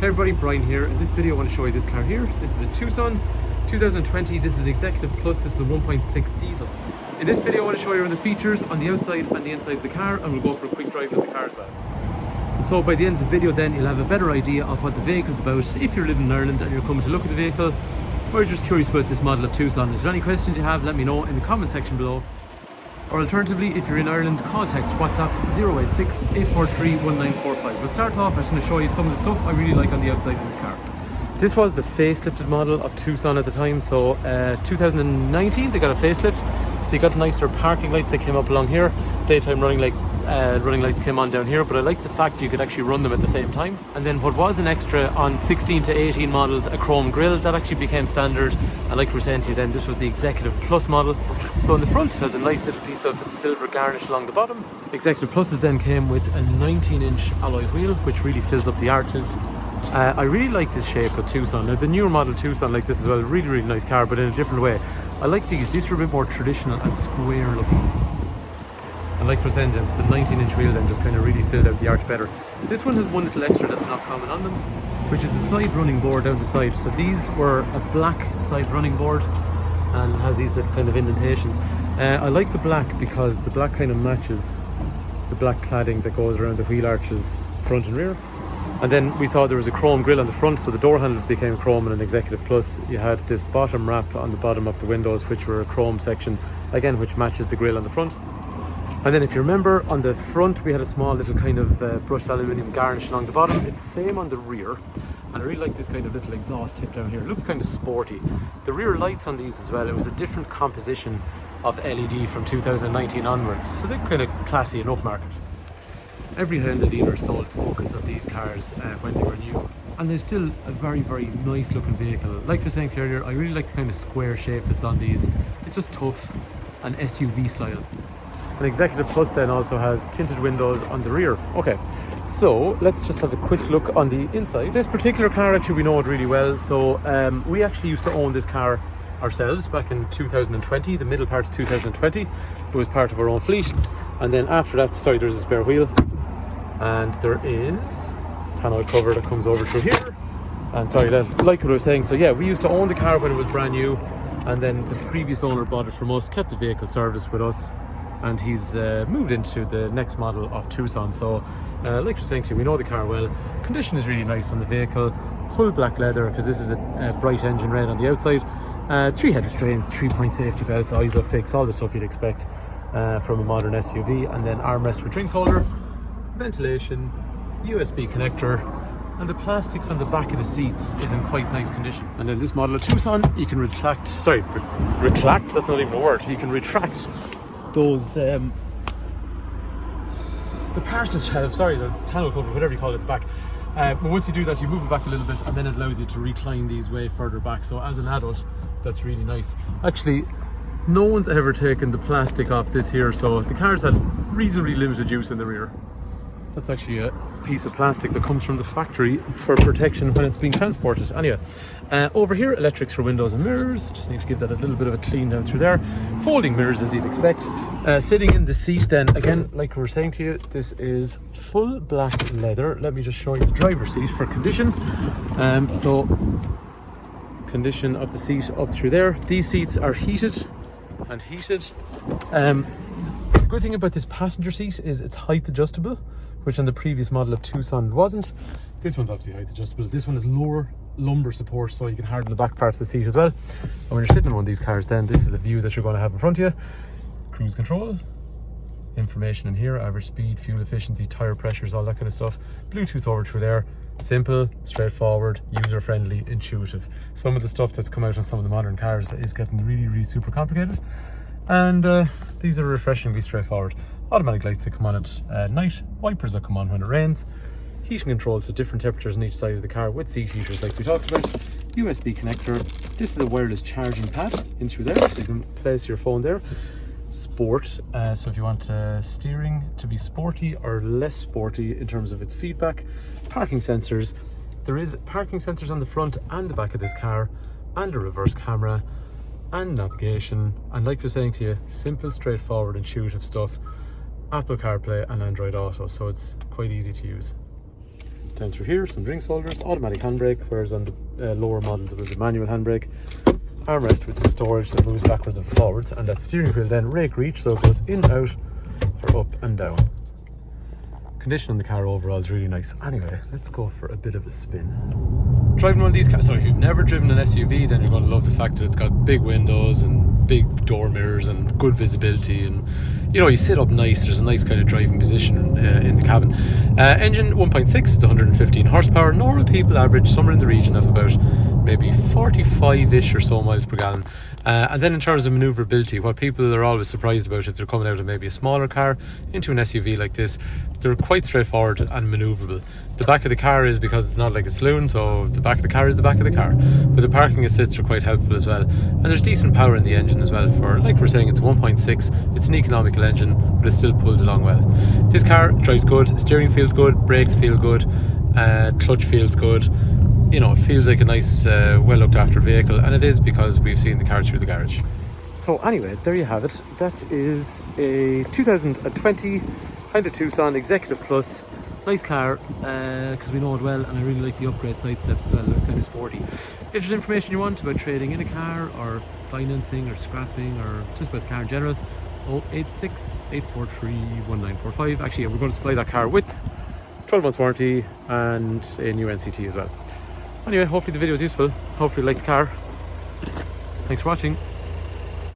Hey everybody, Brian here. In this video I want to show you this car here. This is a Tucson 2020. This is an Executive Plus. This is a 1.6 diesel. In this video I want to show you the features on the outside and the inside of the car, and we'll go for a quick drive of the car as well. So by the end of the video then you'll have a better idea of what the vehicle's about if you're living in Ireland and you're coming to look at the vehicle, or you're just curious about this model of Tucson. If there's any questions you have, let me know in the comment section below. Or alternatively, if you're in Ireland, call, text, WhatsApp 086 843 1945. We'll start off. I'm just going to show you some of the stuff I really like on the outside of this car. This was the facelifted model of Tucson at the time. So 2019 they got a facelift. So you got nicer parking lights that came up along here. Daytime running lights came on down here, but I like the fact you could actually run them at the same time. And then what was an extra on 16 to 18 models, a chrome grille, that actually became standard. And like we were saying to you then, this was the Executive Plus model. So in the front it has a nice little piece of silver garnish along the bottom. Executive Pluses then came with a 19-inch alloy wheel, which really fills up the arches. I really like this shape of Tucson. Now the newer model Tucson like this as well, really nice car, but in a different way. I like these are a bit more traditional and square looking. And like for saying, the 19-inch wheel then just kind of really filled out the arch better. This one has one little extra that's not common on them, which is the side running board down the side. So these were a black side running board and has these kind of indentations. I like the black because the black kind of matches the black cladding that goes around the wheel arches front and rear. And then we saw there was a chrome grille on the front, so the door handles became chrome in an Executive Plus. You had this bottom wrap on the bottom of the windows, which were a chrome section, again, which matches the grille on the front. And then if you remember, on the front we had a small little kind of brushed aluminium garnish along the bottom. It's the same on the rear, and I really like this kind of little exhaust tip down here. It looks kind of sporty. The rear lights on these as well, it was a different composition of LED from 2019 onwards, so they're kind of classy and upmarket. Every Hyundai dealer sold buckets of these cars when they were new, and they're still a very nice looking vehicle. Like you were saying earlier, I really like the kind of square shape that's on these. It's just tough and SUV style. An Executive Plus then also has tinted windows on the rear. Okay, so let's just have a quick look on the inside. This particular car, actually we know it really well. So we actually used to own this car ourselves back in 2020, the middle part of 2020. It was part of our own fleet. And then after that, sorry, there's a spare wheel. And there is tonneau cover that comes over through here. And sorry, like what I was saying, so yeah, we used to own the car when it was brand new. And then the previous owner bought it from us, kept the vehicle serviced with us. And he's moved into the next model of Tucson. So like you're saying to you, we know the car well. Condition is really nice on the vehicle. Full black leather, because this is a bright engine red on the outside. 3 head restraints, 3-point safety belts, ISOFIX, all the stuff you'd expect from a modern SUV. And then armrest with drinks holder, ventilation, USB connector, and the plastics on the back of the seats is in quite nice condition. And then this model of Tucson, you can retract, that's not even a word, you can retract those the passage have, the tonneau cover, whatever you call it at the back. But once you do that, you move it back a little bit, and then it allows you to recline these way further back. So as an adult, that's really nice. Actually, no one's ever taken the plastic off this here, so the car's had reasonably limited use in the rear. That's actually a piece of plastic that comes from the factory for protection when it's being transported. Anyway, over here, electrics for windows and mirrors. Just need to give that a little bit of a clean down through there. Folding mirrors as you'd expect. Sitting in the seat then, again, like we were saying to you, this is full black leather. Let me just show you the driver's seat for condition. So, condition of the seat up through there. These seats are heated and heated. The good thing about this passenger seat is it's height adjustable, which on the previous model of Tucson wasn't. This one's obviously height adjustable. This one is lower lumbar support, so you can harden the back part of the seat as well. And when you're sitting in one of these cars then, this is the view that you're going to have in front of you. Cruise control, information in here, average speed, fuel efficiency, tire pressures, all that kind of stuff. Bluetooth over through there. Simple, straightforward, user-friendly, intuitive. Some of the stuff that's come out on some of the modern cars is getting really super complicated. And these are refreshingly straightforward. Automatic lights that come on at night, wipers that come on when it rains, heating controls at different temperatures on each side of the car with seat heaters like we talked about, USB connector. This is a wireless charging pad in through there, so you can place your phone there. Sport, so if you want steering to be sporty or less sporty in terms of its feedback. Parking sensors. There is parking sensors on the front and the back of this car, and a reverse camera, and navigation. And like I was saying to you, simple, straightforward, intuitive stuff. Apple CarPlay and Android Auto, so it's quite easy to use. down through here, some drinks holders, automatic handbrake, whereas on the lower models it was a manual handbrake. Armrest with some storage that moves backwards and forwards, and that steering wheel then rake reach, so it goes in, out, or up and down. Condition on the car overall is really nice. Anyway, let's go for a bit of a spin. Driving one of these cars, so if you've never driven an SUV, then you're going to love the fact that it's got big windows and big door mirrors and good visibility, and you know, you sit up nice. There's a nice kind of driving position in the cabin. Engine 1.6, it's 115 horsepower. Normal people average somewhere in the region of about maybe 45-ish or so miles per gallon. And then in terms of manoeuvrability, what people are always surprised about if they're coming out of maybe a smaller car into an SUV like this, they're quite straightforward and manoeuvrable. The back of the car is, because it's not like a saloon, so the back of the car is the back of the car. But the parking assists are quite helpful as well. And there's decent power in the engine as well. For, like we're saying, it's 1.6, it's an economical engine, but it still pulls along well. This car drives good, steering feels good, brakes feel good, clutch feels good. You know, it feels like a nice, well looked after vehicle, and it is because we've seen the car through the garage. So anyway, there you have it. That is a 2020 Hyundai Tucson Executive Plus. Nice car, because we know it well, and I really like the upgrade side steps as well. It's kind of sporty. If there's information you want about trading in a car, or financing, or scrapping, or just about the car in general, 086 843 1945. Actually, we're going to supply that car with 12 months warranty and a new NCT as well. Anyway, hopefully the video is useful. Hopefully you like the car. Thanks for watching.